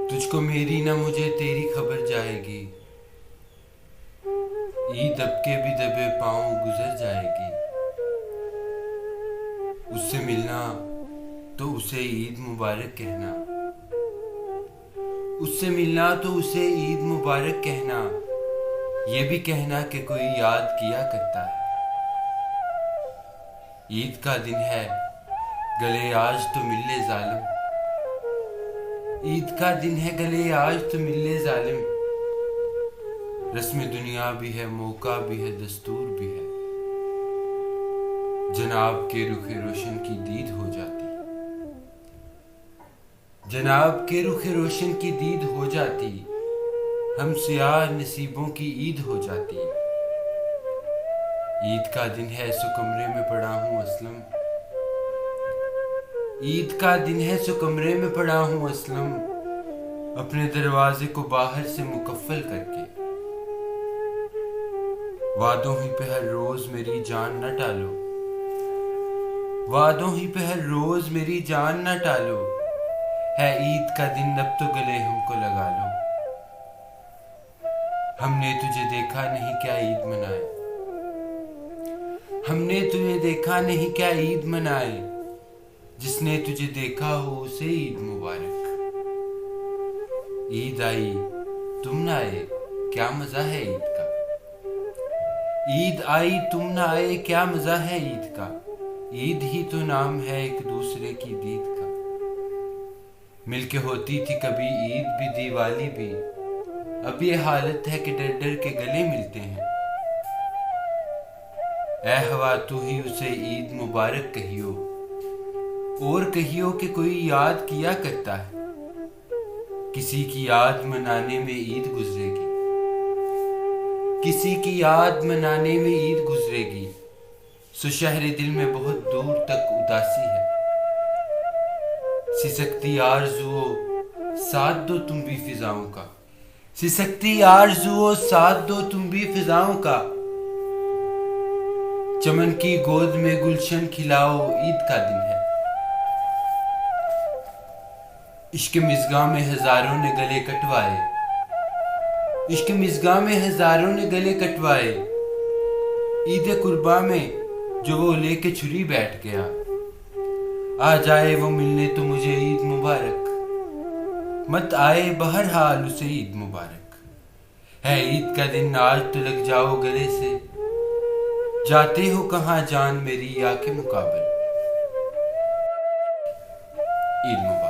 تجھ کو میری نہ مجھے تیری خبر جائے گی، عید اب کے بھی دبے پاؤں گزر جائے گی۔ اس سے ملنا تو اسے عید مبارک کہنا، اس سے ملنا تو اسے عید مبارک کہنا، یہ بھی کہنا کہ کوئی یاد کیا کرتا ہے۔ عید کا دن ہے گلے آج تو مل لے ظالم، عید کا دن ہے گلے آج تو مل لے ظالم، رسم دنیا بھی ہے، موقع بھی ہے، دستور بھی ہے، جناب کے رخ روشن کی دید ہو جاتی، جناب کے رخ روشن کی دید ہو جاتی، ہم سیاہ نصیبوں کی عید ہو جاتی۔ عید کا دن ہے سو کمرے میں پڑا ہوں اسلم، عید کا دن ہے سو کمرے میں پڑا ہوں اسلم، اپنے دروازے کو باہر سے مقفل کر کے۔ وعدوں ہی پہ ہر روز میری جان نہ ٹالو، وعدوں ہی پہ ہر روز میری جان نہ ٹالو، ہے عید کا دن اب تو گلے ہم کو لگا لو۔ ہم نے تجھے دیکھا نہیں کیا عید منائے، ہم نے تجھے دیکھا نہیں کیا عید منائے، جس نے تجھے دیکھا ہو اسے عید مبارک۔ عید آئی تم نہ آئے کیا مزہ ہے عید کا، عید آئی تم نہ آئے کیا مزہ ہے عید کا، عید ہی تو نام ہے ایک دوسرے کی دید کا۔ مل کے ہوتی تھی کبھی عید بھی دیوالی بھی، اب یہ حالت ہے کہ ڈر ڈر کے گلے ملتے ہیں۔ اے ہوا تو ہی اسے عید مبارک کہیو، اور کہیو کہ کوئی یاد کیا کرتا ہے، کسی کی یاد منانے میں عید گزرے گی، کسی کی یاد منانے میں عید گزرے گی، سو شہر دل میں بہت دور تک اداسی ہے۔ سسکتی آرزو ساتھ دو تم بھی فضاؤں کا، سسکتی آرزو ساتھ دو تم بھی فضاؤں کا، چمن کی گود میں گلشن کھلاؤ عید کا دن ہے۔ عشق مژگاں میں ہزاروں نے گلے کٹوائے، عشق مژگاں میں ہزاروں نے گلے کٹوائے، عید قرباں میں جو وہ لے کے چھری بیٹھ گیا، آ جائے وہ ملنے تو مجھے عید مبارک، مت آئے بہرحال اسے عید مبارک۔ ہے عید کا دن آج تو لگ جاؤ گلے سے، جاتے ہو کہاں جان میری یا کے مقابل۔ عید مبارک۔